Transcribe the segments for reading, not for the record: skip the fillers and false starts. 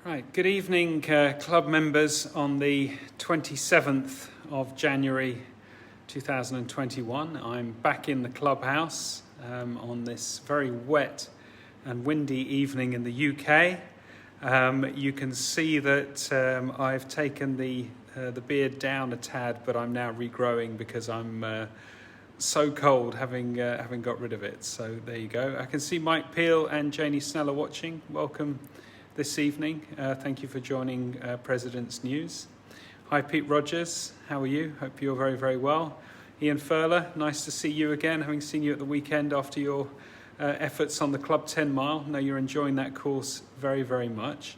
Right, good evening, club members, on the 27th of January 2021. I'm back in the clubhouse on this very wet and windy evening in the UK. You can see that I've taken the beard down a tad, but I'm now regrowing because I'm so cold having got rid of it. So there you go. I can see Mike Peel and Janie Snell are watching. Welcome this evening. Thank you for joining President's News. Hi, Pete Rogers. How are you? Hope you're very, very well. Ian Furler, nice to see you again, having seen you at the weekend after your efforts on the Club 10 Mile. I know you're enjoying that course very, very much.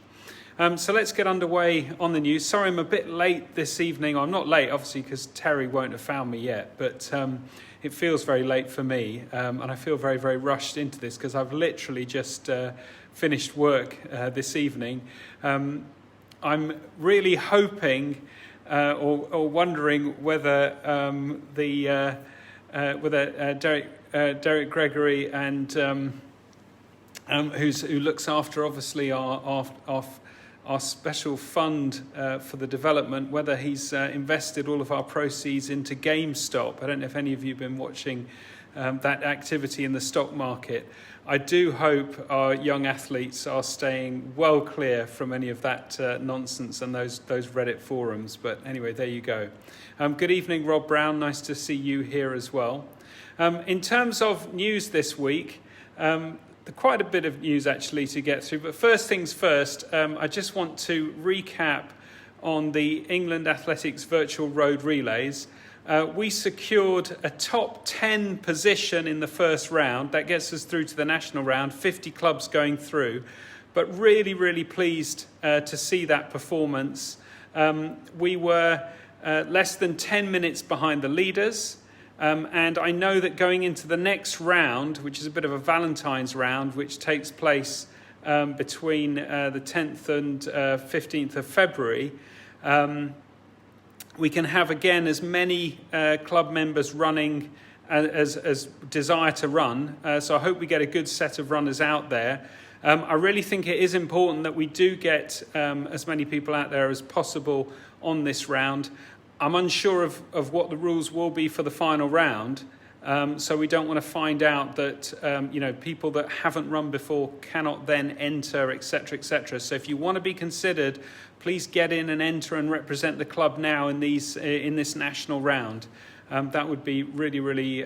So let's get underway on the news. Sorry, I'm a bit late this evening. I'm not late, obviously, because Terry won't have found me yet, but it feels very late for me, and I feel very, very rushed into this because I've literally just finished work this evening. I'm really hoping or wondering whether Derek Gregory and who looks after obviously our special fund for the development, whether he's invested all of our proceeds into GameStop. I don't know if any of you have been watching that activity in the stock market. I do hope our young athletes are staying well clear from any of that nonsense and those Reddit forums. But anyway, there you go. Good evening, Rob Brown. Nice to see you here as well. In terms of news this week, quite a bit of news actually to get through. But first things first, I just want to recap on the England Athletics Virtual Road Relays. We secured a top 10 position in the first round. That gets us through to the national round, 50 clubs going through. But really, really pleased to see that performance. We were less than 10 minutes behind the leaders. And I know that going into the next round, which is a bit of a Valentine's round, which takes place between the 10th and 15th of February, we can have again as many club members running as desire to run. So I hope we get a good set of runners out there. I really think it is important that we do get as many people out there as possible on this round. I'm unsure of what the rules will be for the final round, so we don't want to find out that people that haven't run before cannot then enter, etc., etc. So if you want to be considered, please get in and enter and represent the club now in this national round. That would be really, really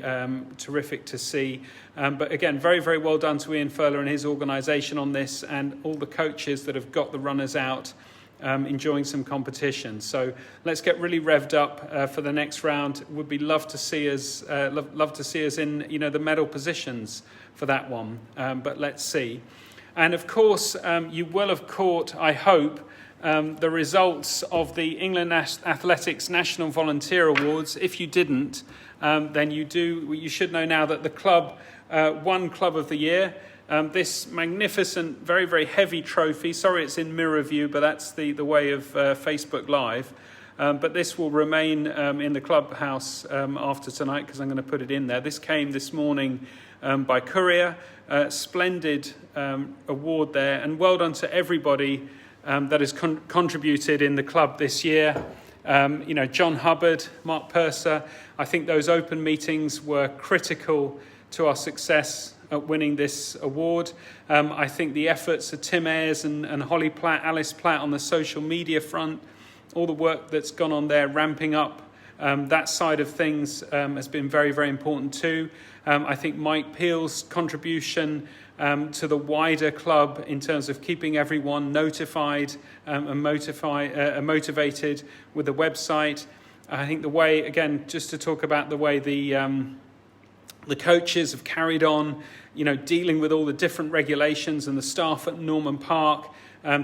terrific to see. But again, very, very well done to Ian Furler and his organisation on this, and all the coaches that have got the runners out. Enjoying some competition. So let's get really revved up for the next round. Would be love to see us in the medal positions for that one. But let's see. And of course, you will have caught, I hope, the results of the England Athletics National Volunteer Awards. If you didn't, then you should know now that the club won Club of the Year. This magnificent, very, very heavy trophy. Sorry it's in mirror view, but that's the way of Facebook Live. But this will remain in the clubhouse after tonight because I'm going to put it in there. This came this morning by courier. Splendid award there. And well done to everybody that has contributed in the club this year. John Hubbard, Mark Purser. I think those open meetings were critical to our success at winning this award. I think the efforts of Tim Ayres and Holly Platt, Alice Platt on the social media front, all the work that's gone on there, ramping up that side of things has been very, very important too. I think Mike Peel's contribution to the wider club in terms of keeping everyone notified and motivated with the website. I think the way, again, just to talk about the way the coaches have carried on, dealing with all the different regulations, and the staff at Norman Park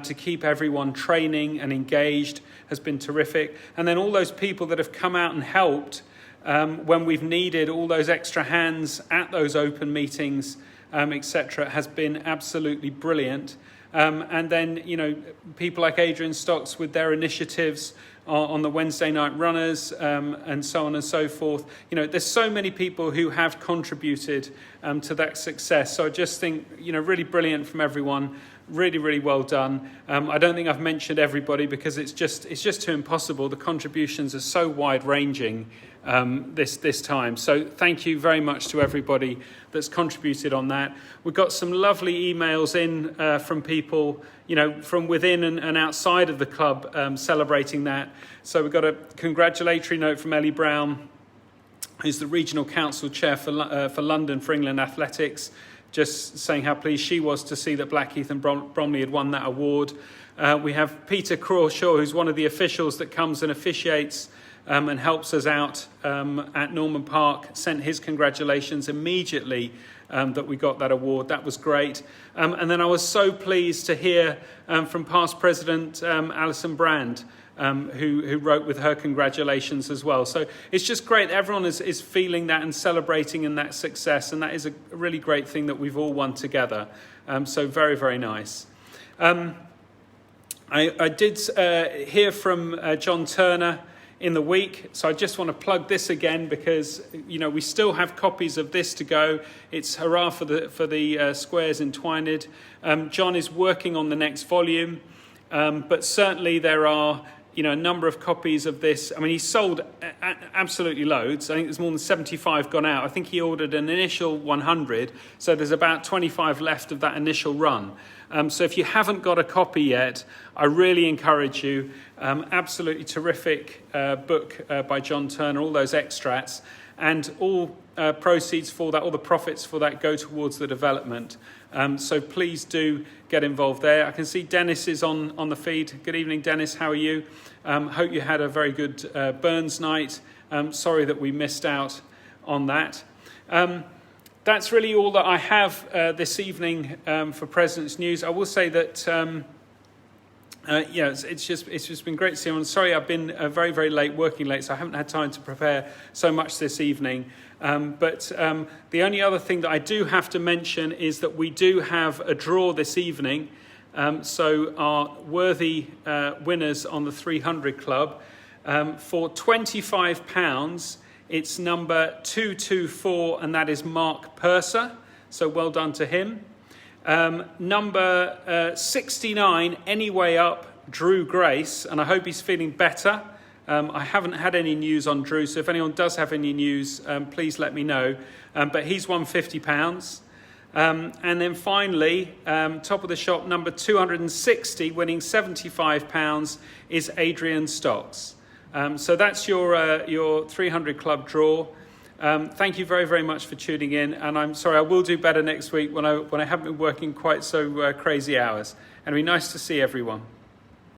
to keep everyone training and engaged has been terrific. And then all those people that have come out and helped when we've needed all those extra hands at those open meetings, etc., has been absolutely brilliant. And then, people like Adrian Stocks with their initiatives on the Wednesday night runners, and so on and so forth. There's so many people who have contributed to that success. So I just think, really brilliant from everyone. Really, really well done. I don't think I've mentioned everybody because it's just too impossible. The contributions are so wide-ranging this time. So thank you very much to everybody that's contributed on that. We've got some lovely emails in from people, from within and outside of the club celebrating that. So we've got a congratulatory note from Ellie Brown, who's the Regional Council Chair for London for England Athletics, just saying how pleased she was to see that Blackheath and Bromley had won that award. We have Peter Crawshaw, who's one of the officials that comes and officiates and helps us out at Norman Park, sent his congratulations immediately that we got that award. That was great. And then I was so pleased to hear from past President Alison Brand, who wrote with her congratulations as well. So it's just great. Everyone is feeling that and celebrating in that success, and that is a really great thing that we've all won together. So very, very nice. I did hear from John Turner in the week, so I just want to plug this again because we still have copies of this to go. It's hurrah for the squares in Twyned. John is working on the next volume, but certainly there are a number of copies of this. I mean, he sold absolutely loads. I think there's more than 75 gone out. I think he ordered an initial 100, so there's about 25 left of that initial run. So if you haven't got a copy yet, I really encourage you. Absolutely terrific book by John Turner, all those extracts, and all proceeds for that, all the profits for that go towards the development. So please do get involved there. I can see Dennis is on the feed. Good evening, Dennis. How are you? Hope you had a very good Burns night. Sorry that we missed out on that. That's really all that I have this evening for President's News. I will say that it's just been great to see you. I'm sorry I've been very, very late, working late, so I haven't had time to prepare so much this evening. But the only other thing that I do have to mention is that we do have a draw this evening. So our worthy winners on the 300 Club, for £25, it's number 224, and that is Mark Purser. So well done to him. Number 69, Anyway Up, Drew Grace, and I hope he's feeling better. I haven't had any news on Drew, so if anyone does have any news, please let me know. But he's won £50. And then finally, top of the shop, number 260, winning £75, is Adrian Stocks. So that's your 300 Club draw. Thank you very, very much for tuning in. And I'm sorry, I will do better next week when I haven't been working quite so crazy hours. And it'll be nice to see everyone.